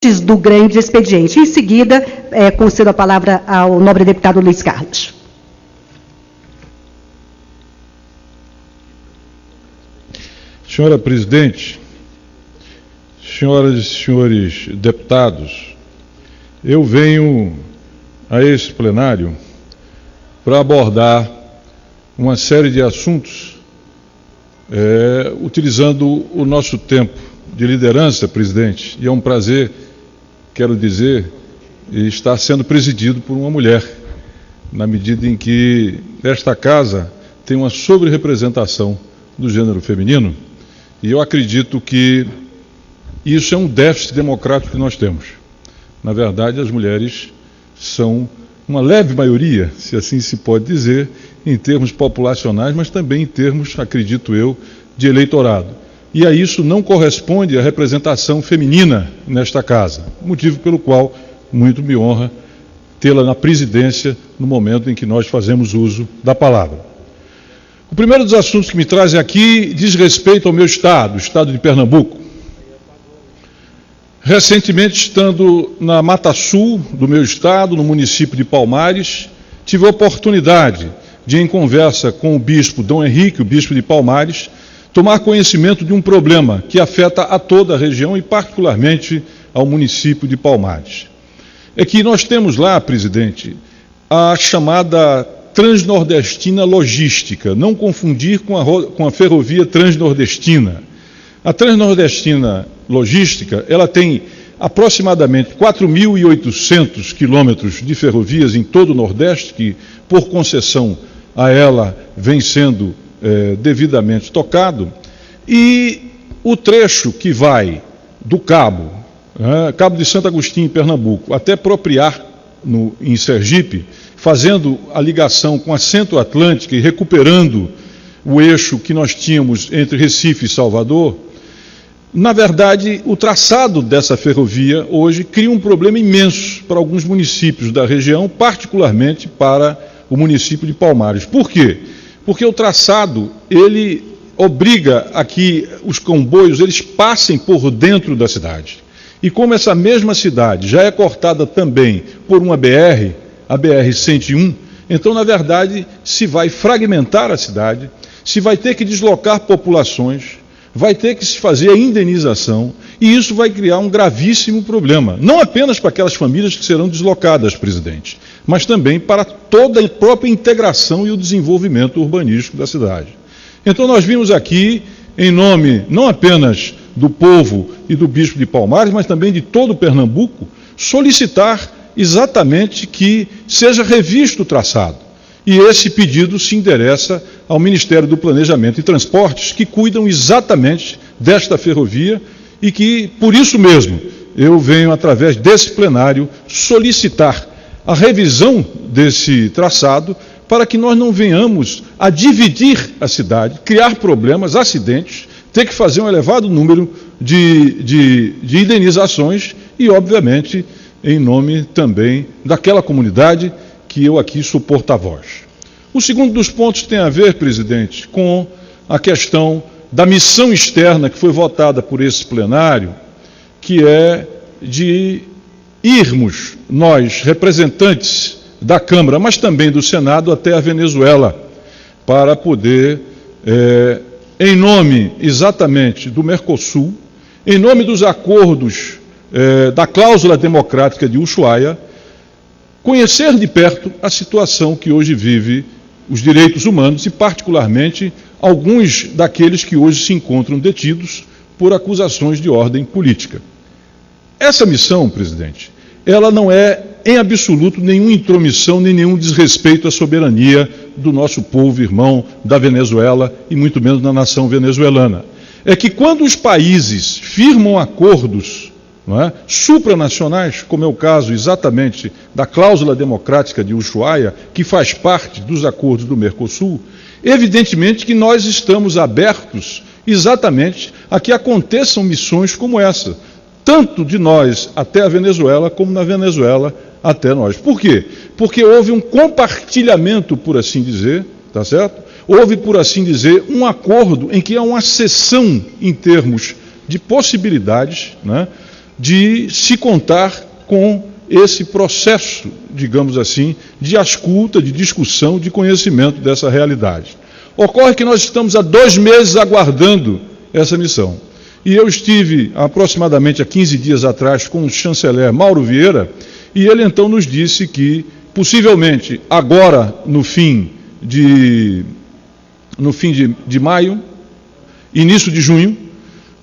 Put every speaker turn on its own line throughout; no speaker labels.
do grande expediente. Em seguida, concedo a palavra ao nobre deputado Luiz Carlos.
Senhora presidente, senhoras e senhores deputados, eu venho a esse plenário para abordar uma série de assuntos, utilizando o nosso tempo de liderança, presidente, e é um prazer, quero dizer, estar sendo presidido por uma mulher, na medida em que esta casa tem uma sobre-representação do gênero feminino, e eu acredito que isso é um déficit democrático que nós temos. Na verdade, as mulheres são uma leve maioria, se assim se pode dizer, em termos populacionais, mas também em termos, acredito eu, de eleitorado. E a isso não corresponde a representação feminina nesta casa, motivo pelo qual muito me honra tê-la na presidência no momento em que nós fazemos uso da palavra. O primeiro dos assuntos que me trazem aqui diz respeito ao meu estado, o estado de Pernambuco. Recentemente, estando na Mata Sul do meu estado, no município de Palmares, tive a oportunidade de, em conversa com o bispo Dom Henrique, o bispo de Palmares, tomar conhecimento de um problema que afeta a toda a região e particularmente ao município de Palmares. É que nós temos lá, presidente, a chamada Transnordestina Logística, não confundir com a ferrovia Transnordestina. A Transnordestina Logística, ela tem aproximadamente 4.800 quilômetros de ferrovias em todo o Nordeste, que por concessão a ela vem sendo devidamente tocado, e o trecho que vai do Cabo de Santo Agostinho, em Pernambuco, até Propriar, em Sergipe, fazendo a ligação com a Centro-Atlântica e recuperando o eixo que nós tínhamos entre Recife e Salvador. Na verdade, o traçado dessa ferrovia hoje cria um problema imenso para alguns municípios da região, particularmente para o município de Palmares. Por quê? Porque o traçado, ele obriga a que os comboios eles passem por dentro da cidade. E como essa mesma cidade já é cortada também por uma BR, a BR-101, então, na verdade, se vai fragmentar a cidade, se vai ter que deslocar populações, vai ter que se fazer a indenização, e isso vai criar um gravíssimo problema, não apenas para aquelas famílias que serão deslocadas, presidente, mas também para toda a própria integração e o desenvolvimento urbanístico da cidade. Então nós vimos aqui, em nome não apenas do povo e do bispo de Palmares, mas também de todo o Pernambuco, solicitar exatamente que seja revisto o traçado. E esse pedido se endereça ao Ministério do Planejamento e Transportes, que cuidam exatamente desta ferrovia e que, por isso mesmo, eu venho, através desse plenário, solicitar a revisão desse traçado para que nós não venhamos a dividir a cidade, criar problemas, acidentes, ter que fazer um elevado número de indenizações e, obviamente, em nome também daquela comunidade que eu aqui sou porta-voz. O segundo dos pontos tem a ver, presidente, com a questão da missão externa que foi votada por esse plenário, que é de irmos, nós, representantes da Câmara, mas também do Senado, até a Venezuela, para poder, em nome exatamente do Mercosul, em nome dos acordos da cláusula democrática de Ushuaia, conhecer de perto a situação que hoje vive os direitos humanos e, particularmente, alguns daqueles que hoje se encontram detidos por acusações de ordem política. Essa missão, presidente, ela não é, em absoluto, nenhuma intromissão, nem nenhum desrespeito à soberania do nosso povo irmão da Venezuela e muito menos da nação venezuelana. É que quando os países firmam acordos supranacionais, como é o caso exatamente da cláusula democrática de Ushuaia, que faz parte dos acordos do Mercosul, evidentemente que nós estamos abertos exatamente a que aconteçam missões como essa, tanto de nós até a Venezuela, como na Venezuela até nós. Por quê? Porque houve um compartilhamento, por assim dizer, tá certo? Houve, por assim dizer, um acordo em que há uma cessão em termos de possibilidades, de se contar com esse processo, digamos assim, de ausculta, de discussão, de conhecimento dessa realidade. Ocorre que nós estamos há 2 meses aguardando essa missão. E eu estive aproximadamente há 15 dias atrás com o chanceler Mauro Vieira, e ele então nos disse que, possivelmente, agora, no fim de maio, início de junho,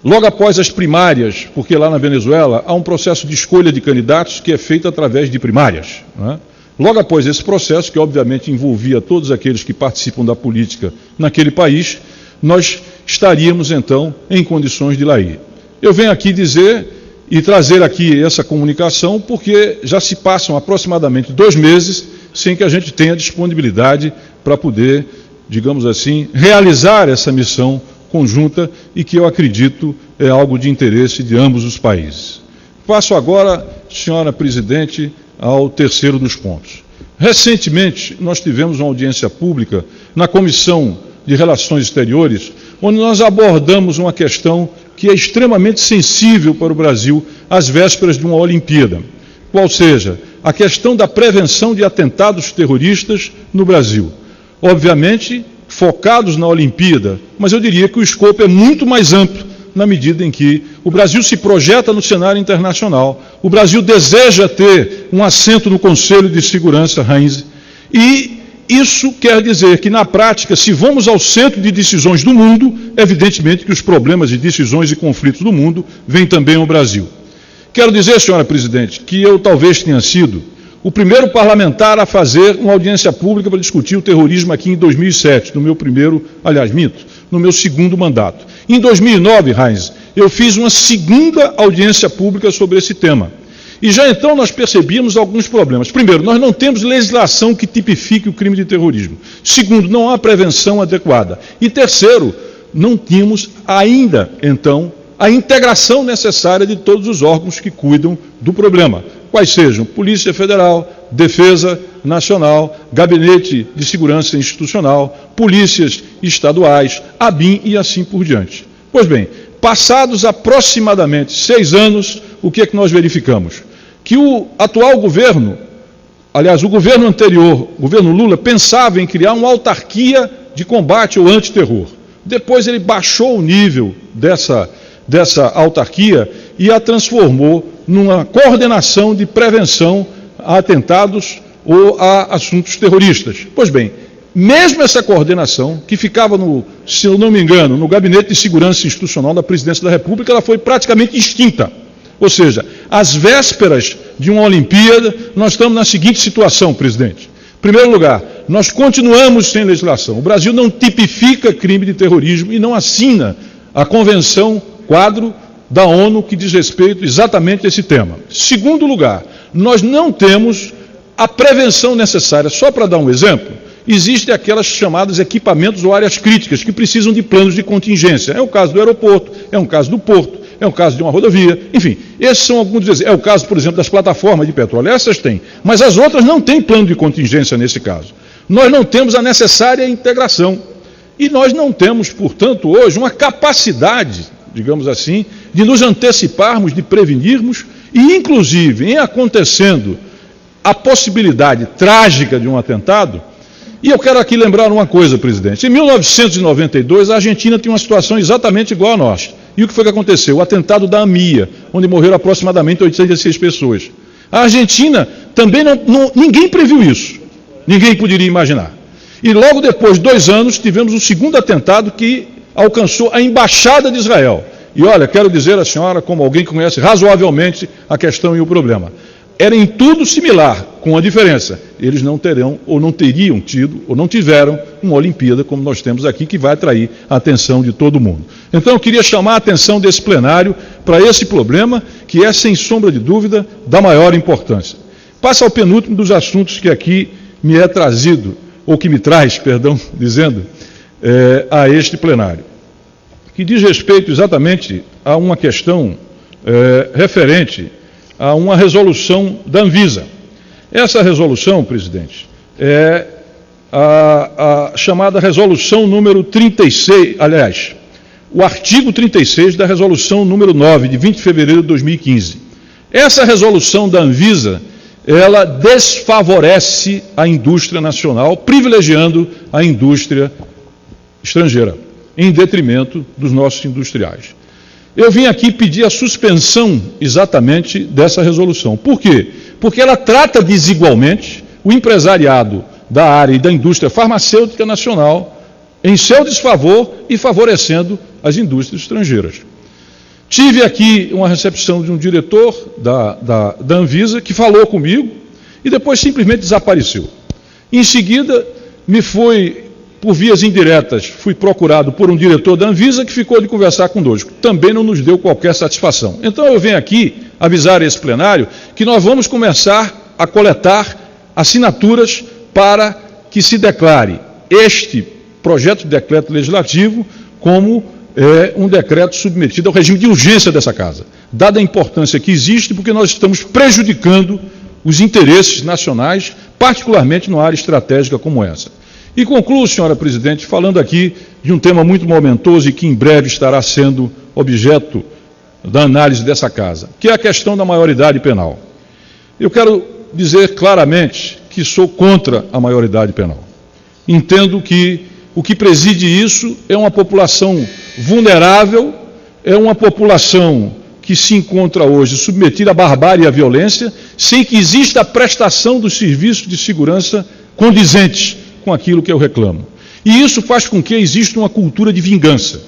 logo após as primárias, porque lá na Venezuela há um processo de escolha de candidatos que é feito através de primárias, né? Logo após esse processo, que obviamente envolvia todos aqueles que participam da política naquele país, nós estaríamos então em condições de lá ir. Eu venho aqui dizer e trazer aqui essa comunicação porque já se passam aproximadamente 2 meses sem que a gente tenha disponibilidade para poder, digamos assim, realizar essa missão conjunta e que eu acredito é algo de interesse de ambos os países. Passo agora, senhora presidente, ao terceiro dos pontos. Recentemente, nós tivemos uma audiência pública na Comissão de Relações Exteriores, onde nós abordamos uma questão que é extremamente sensível para o Brasil às vésperas de uma Olimpíada, qual seja, a questão da prevenção de atentados terroristas no Brasil. Obviamente, focados na Olimpíada, mas eu diria que o escopo é muito mais amplo, na medida em que o Brasil se projeta no cenário internacional, o Brasil deseja ter um assento no Conselho de Segurança, Heinz, e isso quer dizer que, na prática, se vamos ao centro de decisões do mundo, evidentemente que os problemas de decisões e conflitos do mundo vêm também ao Brasil. Quero dizer, senhora presidente, que eu talvez tenha sido o primeiro parlamentar a fazer uma audiência pública para discutir o terrorismo aqui em 2007, no meu no meu segundo mandato. Em 2009, Heinz, eu fiz uma segunda audiência pública sobre esse tema. E já então nós percebíamos alguns problemas. Primeiro, nós não temos legislação que tipifique o crime de terrorismo. Segundo, não há prevenção adequada. E terceiro, não tínhamos ainda, então, a integração necessária de todos os órgãos que cuidam do problema. Quais sejam Polícia Federal, Defesa Nacional, Gabinete de Segurança Institucional, polícias estaduais, ABIN e assim por diante. Pois bem, passados aproximadamente 6 anos, o que é que nós verificamos? Que o atual governo, aliás, o governo anterior, o governo Lula, pensava em criar uma autarquia de combate ao antiterror. Depois ele baixou o nível dessa autarquia e a transformou numa coordenação de prevenção a atentados ou a assuntos terroristas. Pois bem, mesmo essa coordenação, que ficava, se eu não me engano, no Gabinete de Segurança Institucional da Presidência da República, ela foi praticamente extinta. Ou seja, às vésperas de uma Olimpíada, nós estamos na seguinte situação, presidente. Em primeiro lugar, nós continuamos sem legislação. O Brasil não tipifica crime de terrorismo e não assina a Convenção Quadro da ONU que diz respeito exatamente a esse tema. Segundo lugar, nós não temos a prevenção necessária. Só para dar um exemplo, existem aquelas chamadas equipamentos ou áreas críticas que precisam de planos de contingência. É o caso do aeroporto, é um caso do porto, é um caso de uma rodovia, enfim, esses são alguns exemplos. É o caso, por exemplo, das plataformas de petróleo, essas têm, mas as outras não têm plano de contingência nesse caso. Nós não temos a necessária integração e nós não temos, portanto, hoje uma capacidade, digamos assim, de nos anteciparmos, de prevenirmos e, inclusive, em acontecendo a possibilidade trágica de um atentado. E eu quero aqui lembrar uma coisa, presidente. Em 1992, a Argentina tinha uma situação exatamente igual a nós. E o que foi que aconteceu? O atentado da AMIA, onde morreram aproximadamente 806 pessoas. A Argentina também ninguém previu isso. Ninguém poderia imaginar. E logo depois, 2 anos, tivemos um segundo atentado que alcançou a Embaixada de Israel. E olha, quero dizer à senhora, como alguém que conhece razoavelmente a questão e o problema, era em tudo similar, com a diferença. Eles não terão, ou não teriam tido, ou não tiveram uma Olimpíada como nós temos aqui, que vai atrair a atenção de todo mundo. Então eu queria chamar a atenção desse plenário para esse problema, que é, sem sombra de dúvida, da maior importância. Passa ao penúltimo dos assuntos que aqui me é trazido, ou que me traz, perdão, dizendo, a este plenário, que diz respeito exatamente a uma questão referente a uma resolução da Anvisa. Essa resolução, presidente, é a chamada resolução número 36, aliás, o artigo 36 da resolução número 9, de 20 de fevereiro de 2015. Essa resolução da Anvisa, ela desfavorece a indústria nacional, privilegiando a indústria estrangeira, em detrimento dos nossos industriais. Eu vim aqui pedir a suspensão exatamente dessa resolução. Por quê? Porque ela trata desigualmente o empresariado da área e da indústria farmacêutica nacional em seu desfavor e favorecendo as indústrias estrangeiras. Tive aqui uma recepção de um diretor da Anvisa que falou comigo e depois simplesmente desapareceu. Em seguida, por vias indiretas, fui procurado por um diretor da Anvisa que ficou de conversar conosco. Também não nos deu qualquer satisfação. Então eu venho aqui avisar esse plenário que nós vamos começar a coletar assinaturas para que se declare este projeto de decreto legislativo como um decreto submetido ao regime de urgência dessa Casa, dada a importância que existe, porque nós estamos prejudicando os interesses nacionais, particularmente numa área estratégica como essa. E concluo, senhora presidente, falando aqui de um tema muito momentoso e que em breve estará sendo objeto da análise dessa Casa, que é a questão da maioridade penal. Eu quero dizer claramente que sou contra a maioridade penal. Entendo que o que preside isso é uma população vulnerável, é uma população que se encontra hoje submetida à barbárie e à violência, sem que exista a prestação dos serviços de segurança condizentes com aquilo que eu reclamo. E isso faz com que exista uma cultura de vingança,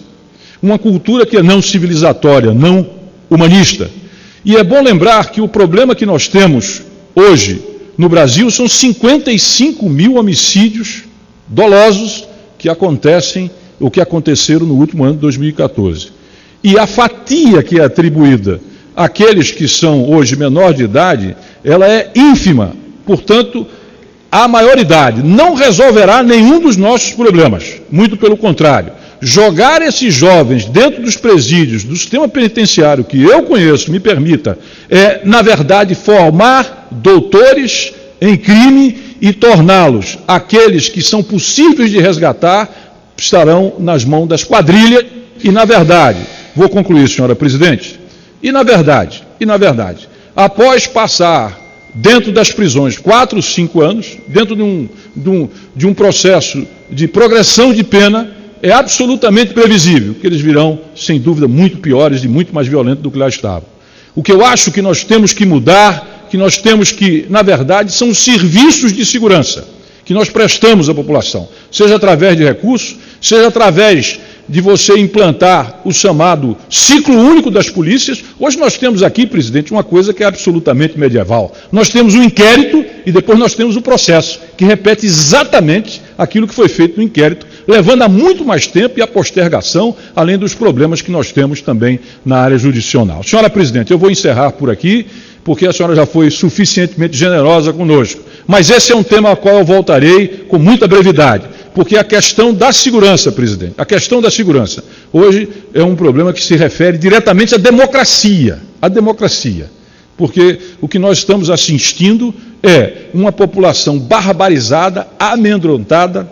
uma cultura que é não civilizatória, não humanista. E é bom lembrar que o problema que nós temos hoje no Brasil são 55 mil homicídios dolosos que acontecem, ou que aconteceram no último ano de 2014. E a fatia que é atribuída àqueles que são hoje menores de idade, ela é ínfima. Portanto, a maioridade não resolverá nenhum dos nossos problemas. Muito pelo contrário. Jogar esses jovens dentro dos presídios, do sistema penitenciário que eu conheço, me permita, na verdade, formar doutores em crime e torná-los, aqueles que são possíveis de resgatar, estarão nas mãos das quadrilhas e, na verdade, vou concluir, senhora presidente, e na verdade, após passar dentro das prisões 4 ou 5 anos, dentro de um processo de progressão de pena, é absolutamente previsível que eles virão, sem dúvida, muito piores e muito mais violentos do que lá estavam. O que eu acho que nós temos que mudar, que nós temos que, na verdade, são os serviços de segurança que nós prestamos à população, seja através de recursos, seja através de você implantar o chamado ciclo único das polícias. Hoje nós temos aqui, presidente, uma coisa que é absolutamente medieval. Nós temos um inquérito e depois nós temos o processo, que repete exatamente aquilo que foi feito no inquérito, levando a muito mais tempo e a postergação, além dos problemas que nós temos também na área judicional. Senhora presidente, eu vou encerrar por aqui, porque a senhora já foi suficientemente generosa conosco. Mas esse é um tema ao qual eu voltarei com muita brevidade, porque a questão da segurança, presidente, a questão da segurança, hoje é um problema que se refere diretamente à democracia, porque o que nós estamos assistindo é uma população barbarizada, amedrontada,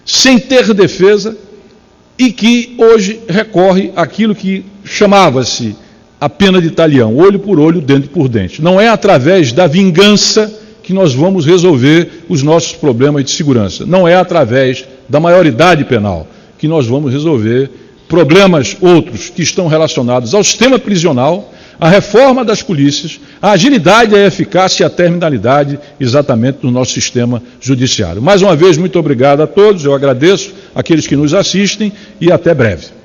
sem ter defesa, e que hoje recorre àquilo que chamava-se a pena de talião, olho por olho, dente por dente. Não é através da vingança que nós vamos resolver os nossos problemas de segurança. Não é através da maioridade penal que nós vamos resolver problemas outros que estão relacionados ao sistema prisional, à reforma das polícias, à agilidade, à eficácia e à terminalidade exatamente do nosso sistema judiciário. Mais uma vez, muito obrigado a todos, eu agradeço àqueles que nos assistem e até breve.